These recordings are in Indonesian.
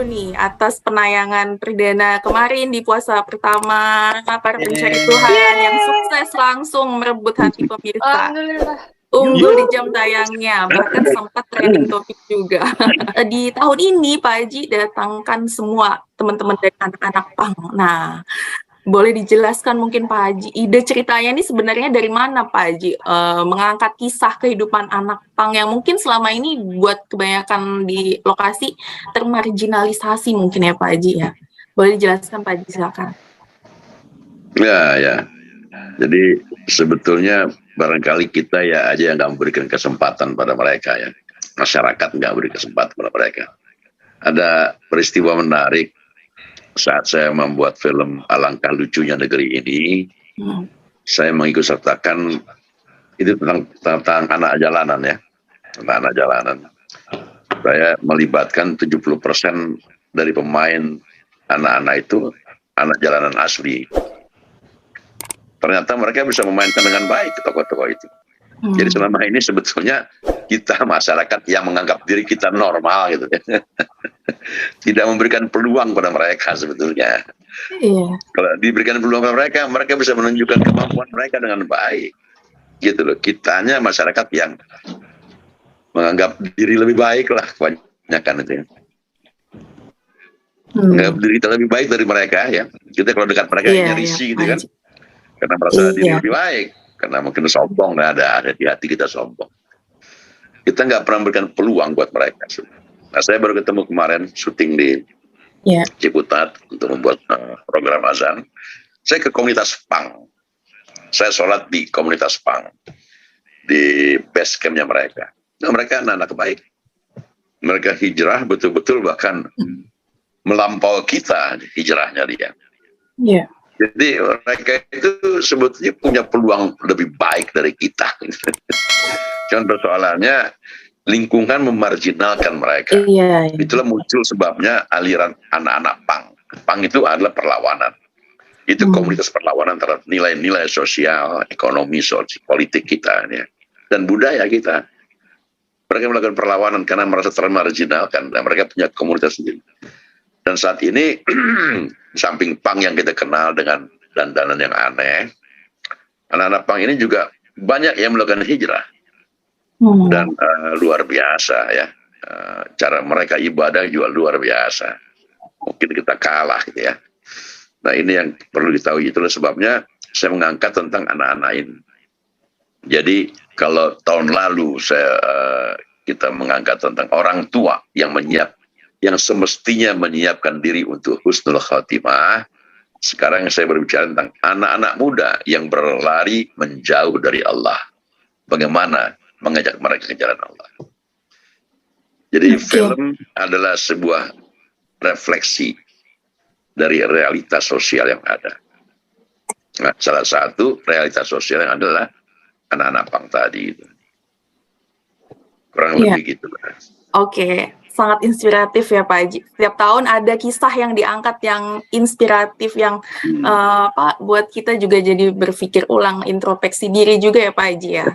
dulu nih atas penayangan perdana kemarin di puasa pertama Para Pencari Tuhan yang sukses langsung merebut hati pemirsa. Alhamdulillah. Unggul di jam tayangnya, bahkan sempat trending topik juga. Di tahun ini Pak Haji datangkan semua teman-teman dari anak-anak pang. Nah, boleh dijelaskan mungkin Pak Haji, ide ceritanya ini sebenarnya dari mana Pak Haji? Mengangkat kisah kehidupan anak pang yang mungkin selama ini buat kebanyakan di lokasi termarginalisasi mungkin ya Pak Haji ya. Boleh dijelaskan Pak Haji, silakan. Ya. Jadi sebetulnya barangkali kita ya aja yang nggak memberikan kesempatan pada mereka ya. Masyarakat nggak beri kesempatan pada mereka. Ada peristiwa menarik saat saya membuat film Alangkah Lucunya Negeri ini. Saya mengikut sertakan itu tentang anak jalanan ya. Tentang anak jalanan. Saya melibatkan 70% dari pemain anak-anak itu anak jalanan asli. Ternyata mereka bisa memainkan dengan baik tokoh-tokoh itu. Jadi selama ini sebetulnya kita masyarakat yang menganggap diri kita normal gitu ya. Tidak memberikan peluang pada mereka sebetulnya. Kalau diberikan peluang pada mereka, mereka bisa menunjukkan kemampuan mereka dengan baik. Gitu loh. Kitanya masyarakat yang menganggap diri lebih baik lah kebanyakan itu ya. Menganggap diri kita lebih baik dari mereka ya. Kita kalau dekat mereka risih gitu kan. Karena merasa diri lebih baik, karena mungkin sombong, ada di hati kita sombong. Kita nggak pernah memberikan peluang buat mereka. Nah, saya baru ketemu kemarin syuting di Ciputat untuk membuat program azan. Saya ke komunitas pang. Saya sholat di komunitas pang di base campnya mereka. Nah, mereka anak-anak baik. Mereka hijrah betul-betul bahkan melampaui kita hijrahnya dia. Jadi mereka itu sebetulnya punya peluang lebih baik dari kita. Cuman persoalannya lingkungan memarginalkan mereka. Itulah muncul sebabnya aliran anak-anak pang. Pang itu adalah perlawanan. Itu komunitas perlawanan terhadap nilai-nilai sosial, ekonomi, politik kita ya. Dan budaya kita. Mereka melakukan perlawanan karena merasa termarginalkan dan mereka punya komunitas sendiri. Dan saat ini samping pang yang kita kenal dengan dandanan yang aneh, anak-anak pang ini juga banyak yang melakukan hijrah dan luar biasa ya. Cara mereka ibadah juga luar biasa. Mungkin kita kalah gitu ya. Nah ini yang perlu diketahui, itulah sebabnya saya mengangkat tentang anak-anak ini. Jadi kalau tahun lalu kita mengangkat tentang orang tua yang yang semestinya menyiapkan diri untuk husnul khatimah. Sekarang saya berbicara tentang anak-anak muda yang berlari menjauh dari Allah. Bagaimana mengajak mereka ke jalan Allah. Jadi film adalah sebuah refleksi dari realitas sosial yang ada. Nah, salah satu realitas sosial yang adalah anak-anak pang tadi itu. Kurang lebih gitu. Sangat inspiratif ya Pak Haji. Setiap tahun ada kisah yang diangkat yang inspiratif yang buat kita juga jadi berpikir ulang, introspeksi diri juga ya Pak Haji ya.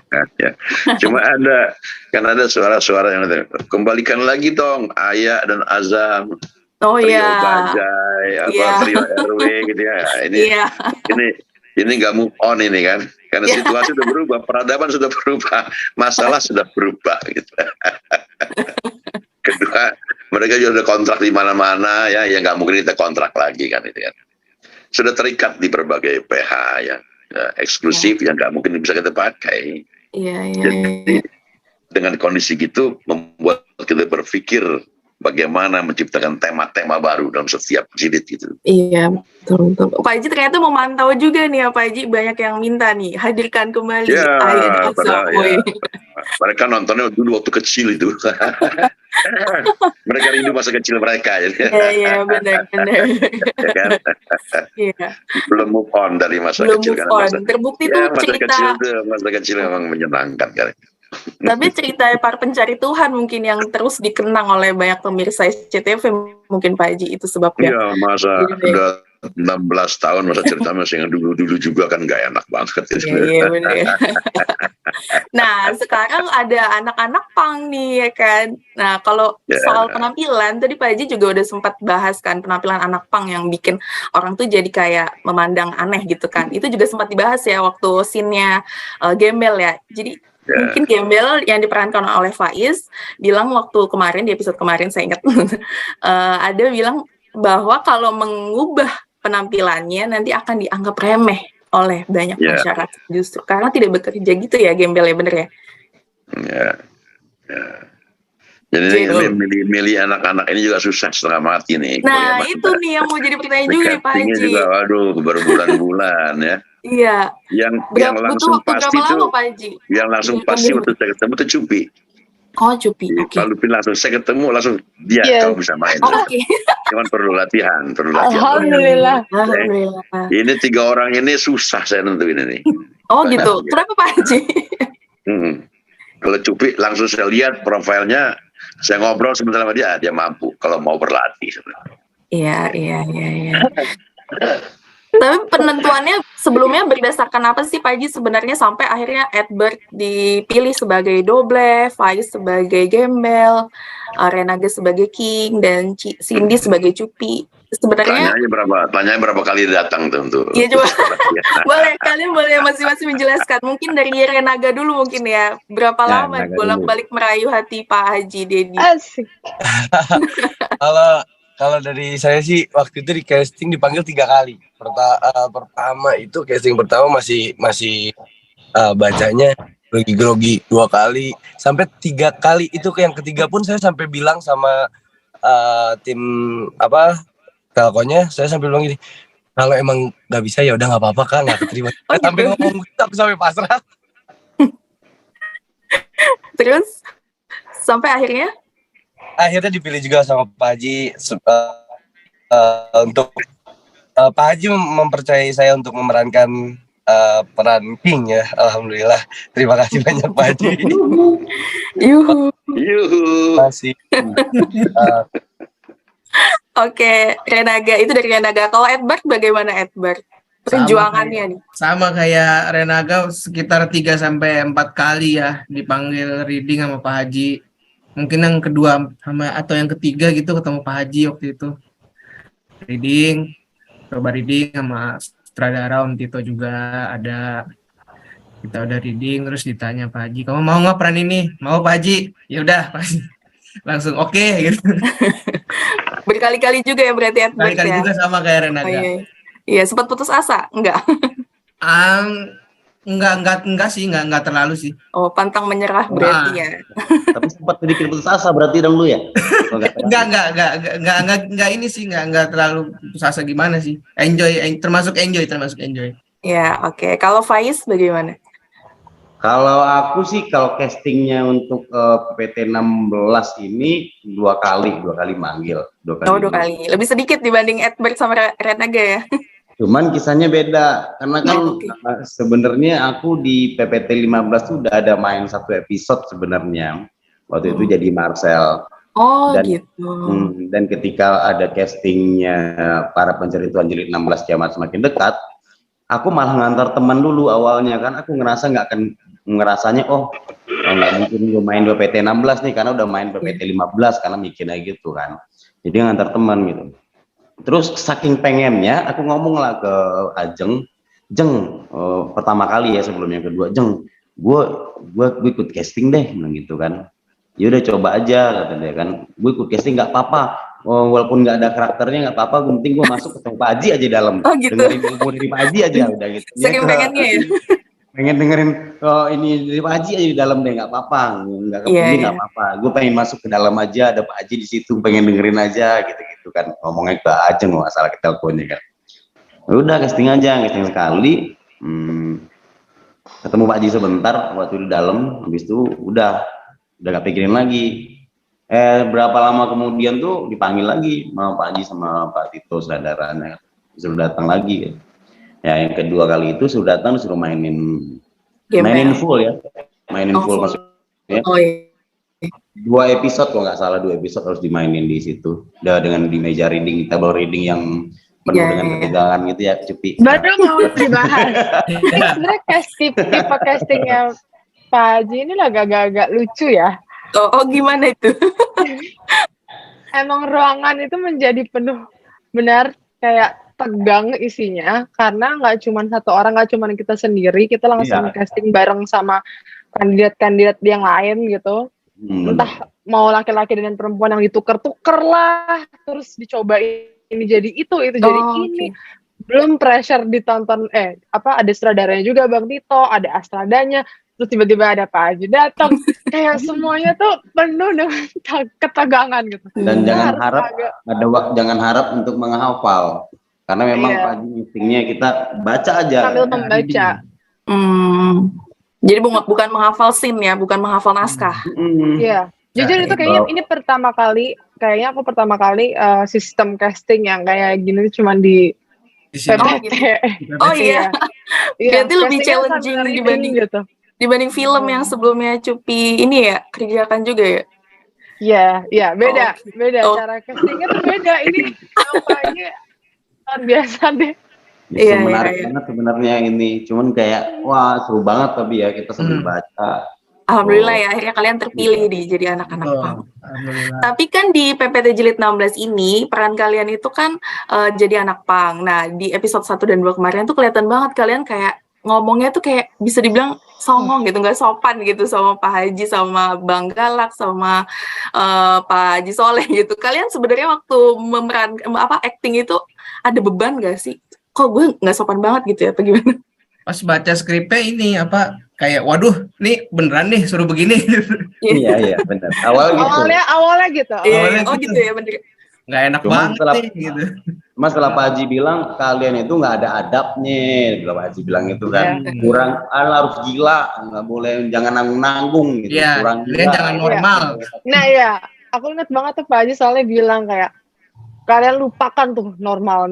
Cuma ada suara-suara yang kembalikan lagi dong ayat dan azam. Trio Bajai, trio RW gitu ya. Ini nggak move on ini kan. Karena situasi sudah berubah, peradaban sudah berubah, masalah sudah berubah gitu. Kedua, mereka juga ada kontrak di mana-mana ya, yang nggak mungkin kita kontrak lagi kan itu kan. Sudah terikat di berbagai PH ya, eksklusif yang nggak mungkin bisa kita pakai. Jadi dengan kondisi gitu membuat kita berpikir bagaimana menciptakan tema-tema baru dalam setiap jilid gitu. Betul. Pak Haji ternyata memantau juga nih ya Pak Haji, banyak yang minta nih hadirkan kembali ayat azam. Mereka nontonnya dulu waktu kecil itu. Mereka rindu masa kecil mereka. Benar. Belum move on dari masa kecil. Terbukti tuh cerita. Masa kecil memang menyenangkan kan. Tapi cerita Para Pencari Tuhan mungkin yang terus dikenang oleh banyak pemirsa SCTV mungkin Pak Haji, itu sebabnya. Iya, masa udah 16 tahun masa cerita masih yang dulu-dulu juga kan nggak enak banget. Iya bener ya. Nah sekarang ada anak-anak punk nih ya kan. Nah kalau soal penampilan tadi Pak Haji juga udah sempat bahas kan penampilan anak punk yang bikin orang tuh jadi kayak memandang aneh gitu kan. Itu juga sempat dibahas ya waktu scene-nya Gembel ya. Jadi mungkin Gembel yang diperankan oleh Faiz bilang waktu kemarin di episode kemarin saya ingat ada bilang bahwa kalau mengubah penampilannya nanti akan dianggap remeh oleh banyak masyarakat justru karena tidak bekerja gitu ya Gembel ya bener ya? Jadi milih anak-anak ini juga susah setengah mati nih. Nah itu nih yang mau jadi pertanyaan juga nih Pak Haji. Juga waduh berbulan-bulan ya. Iya. Yang langsung pasti itu, Pak Haji? Yang langsung pasti waktu saya ketemu itu Cupi. Oh Cupi, oke. Kalau langsung saya ketemu langsung dia kamu bisa main. Oke. Cuman perlu latihan. Alhamdulillah. Ini 3 orang ini susah saya nentuin ini. Oh gitu. Kenapa Pak Haji? Kalau Cupi langsung saya lihat profilnya, saya ngobrol sebentar sama dia mampu kalau mau berlatih sebenarnya. Iya. Tapi penentuannya sebelumnya berdasarkan apa sih Pak Haji sebenarnya sampai akhirnya Edward dipilih sebagai Doble, Faiz sebagai Gembel, Renaga sebagai King, dan Cindy sebagai Cupi. Sebenarnya tanyanya berapa kali datang tuh untuk. Iya coba. Kalian boleh masing-masing menjelaskan. Mungkin dari Renaga dulu mungkin ya. Berapa lama bolak-balik merayu hati Pak Haji Dedi? Asik. Kalau dari saya sih waktu itu di casting dipanggil 3 kali. Pertama itu casting pertama masih bacanya grogi 2 kali sampai 3 kali itu yang ketiga pun saya sampai bilang sama tim telkonya, saya sampai bilang gini, kalau emang nggak bisa ya udah nggak apa-apa Kak, nggak keterima. Sampai ngomong gitu aku sampai pasrah. Terus sampai akhirnya dipilih juga sama Pak Haji untuk Pak Haji mempercayai saya untuk memerankan peran King ya. Alhamdulillah, terima kasih banyak Pak Haji. Yuhu. Masih. Oke, Renaga itu dari Renaga. Kalau Edward bagaimana Edward? Perjuangannya nih. Sama kayak Renaga sekitar 3-4 kali ya dipanggil reading sama Pak Haji. Mungkin yang kedua atau yang ketiga gitu ketemu Pak Haji waktu itu. Coba reading sama sutradara Om Tito juga ada. Kita udah reading terus ditanya Pak Haji, "Kamu mau nggak peran ini?" "Mau Pak Haji." "Ya udah, langsung oke gitu. Berkali-kali juga ya berarti Edward. Berkali-kali juga sama kayak Renaga. Iya, sempat putus asa? Enggak. Enggak sih, enggak terlalu sih. Oh, pantang menyerah berarti ya. Tapi sempat sedikit putus asa berarti dong lu ya? Enggak ini sih, enggak terlalu putus asa gimana sih. Termasuk enjoy. Ya, oke. Kalau Faiz bagaimana? Kalau aku sih kalau castingnya untuk PT 16 ini 2 kali manggil. 2 kali. Oh, 2 kali. Lebih sedikit dibanding Edward sama Renaga ya. Cuman kisahnya beda karena kan sebenarnya aku di PPT 15 tuh udah ada main 1 episode sebenarnya. Waktu itu jadi Marcel. Oh, gitu. Dan ketika ada castingnya para pencari Tuhan Jilid 16 Kiamat Semakin Dekat, aku malah ngantar teman dulu awalnya kan aku ngerasanya nggak mungkin gue main PT 16 nih karena udah main PT 15 karena mikirnya gitu kan. Jadi ngantar teman gitu. Terus saking pengennya aku ngomong lah ke Ajeng, pertama kali ya sebelum yang kedua, gue ikut casting deh, bilang gitu kan. Ya udah coba aja kata dia kan, gue ikut casting nggak apa-apa, walaupun nggak ada karakternya nggak apa-apa, penting gue masuk ketemu Pak Haji aja dalam, dengerin ilmu dari Pak Haji aja udah gitu. Saking pengennya ya. Pengen dengerin ini dari Pak Haji aja di dalam deh, nggak apa-apa, nggak kepilih nggak apa-apa, gue pengen masuk ke dalam aja, ada Pak Haji di situ, pengen dengerin aja gitu kan, ngomongnya ke Ajeng nggak salah ke teleponnya kan. Udah casting sekali, ketemu Pak Haji sebentar waktu di dalam, habis itu udah gak pikirin lagi. Berapa lama kemudian tuh dipanggil lagi sama Pak Haji sama Pak Tito saudaranya, suruh datang lagi kan. Ya yang kedua kali itu suruh datang disuruh mainin full ya, full maksudnya. Oh, iya. 2 episode kalau nggak salah, 2 episode harus dimainin di situ. Udah dengan di meja reading, table reading yang penuh Iya, dengan iya. ketegangan gitu ya, Cupi. Baru mau dibahas. Iya. Sebenarnya tipe castingnya Pak Haji ini agak-agak lucu ya. Oh, gimana itu? Emang ruangan itu menjadi penuh benar kayak tegang isinya karena nggak cuma satu orang, nggak cuma kita sendiri, kita langsung Iya. casting bareng sama kandidat-kandidat yang lain gitu. Entah mau laki-laki dan perempuan yang ditukar-tukar lah, terus dicoba ini jadi itu jadi ini. Belum pressure ditonton, ada sutradaranya juga Bang Tito, ada Astradanya, terus tiba-tiba ada Pak Haji datang, kayak semuanya tuh penuh dengan ketegangan gitu. Dan Kita jangan harus harap agak- jangan harap untuk menghafal, karena memang Iya. Pak Haji instingnya kita baca aja. sambil membaca. Jadi bukan menghafal scene ya, bukan menghafal naskah. Iya. Jujur itu kayaknya ini kayaknya aku pertama kali sistem casting yang kayak gini tuh cuman di Di sini. PPT. Oh iya, Iya, berarti lebih castingnya challenging sambil dibanding reading gitu. dibanding film yang sebelumnya Cupi ini ya kerjakan juga ya. Iya, beda. Oh. Cara castingnya tuh beda. Ini apalagi luar biasa deh. Iya, Menarik iya. banget sebenarnya ini, cuman kayak wah seru banget tapi ya kita sambil baca. Alhamdulillah ya akhirnya kalian terpilih nih jadi anak-anak Betul. pang. Alhamdulillah. Tapi kan di PPT Jilid 16 ini peran kalian itu kan jadi anak pang. Nah, di episode 1 dan 2 kemarin tuh kelihatan banget kalian kayak ngomongnya tuh kayak bisa dibilang songong gitu, nggak sopan gitu sama Pak Haji, sama Bang Galak, sama Pak Haji Soleh gitu. Kalian sebenarnya waktu acting itu ada beban gak sih? Kok gue nggak sopan banget gitu ya, apa gimana? Pas baca skripnya ini kayak waduh, nih beneran nih suruh begini. Iya benar. Awalnya gitu. Iya, Awalnya oh gitu. gitu ya, bener. Nggak enak Cuman banget setelah- nih gitu. Mas setelah Pak Haji bilang kalian itu nggak ada adabnya, bila Pak Haji bilang itu kan kurang, harus gila, nggak boleh, jangan nanggung-nanggung gitu, Iya, kurang kalian gila. jangan normal. Nah ya, aku ingat banget tuh Pak Haji soalnya bilang kayak kalian lupakan tuh normal,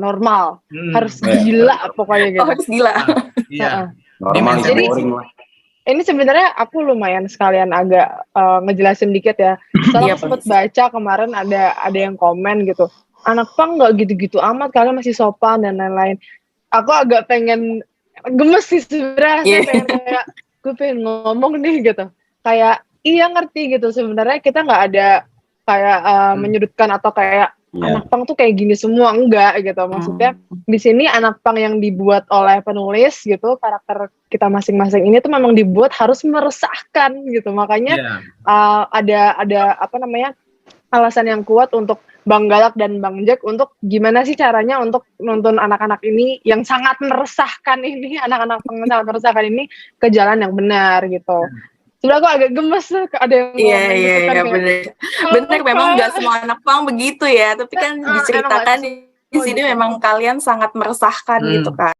harus gila pokoknya gitu. Oh, harus gila. Iya. Normal itu Jadi- boring lah. Ini sebenarnya aku lumayan sekalian agak ngejelasin dikit ya. Soalnya Iya, aku sempat baca kemarin ada yang komen gitu. Anak pang nggak gitu-gitu amat, kalian masih sopan dan lain-lain. Aku agak pengen gemes sih sebenarnya. Iya. Gue pengen ngomong nih gitu. Kayak iya ngerti gitu. Sebenarnya kita nggak ada kayak menyudutkan atau kayak Iya. anak pang tuh kayak gini semua, enggak gitu. Maksudnya di sini anak pang yang dibuat oleh penulis gitu, karakter kita masing-masing ini tuh memang dibuat harus meresahkan gitu. Makanya Iya. ada alasan yang kuat untuk Bang Galak dan Bang Jack untuk gimana sih caranya untuk nonton anak-anak ini yang sangat meresahkan ini, anak-anak pang sangat meresahkan ini ke jalan yang benar gitu. Sebenernya aku agak gemes tuh, ada yang Iya, komen iya, gitu kan, iya, kayak, bener. Bener, memang nggak semua anak pang begitu ya, tapi kan emang diceritakan nggak di sini memang kalian sangat meresahkan Hmm. gitu kan.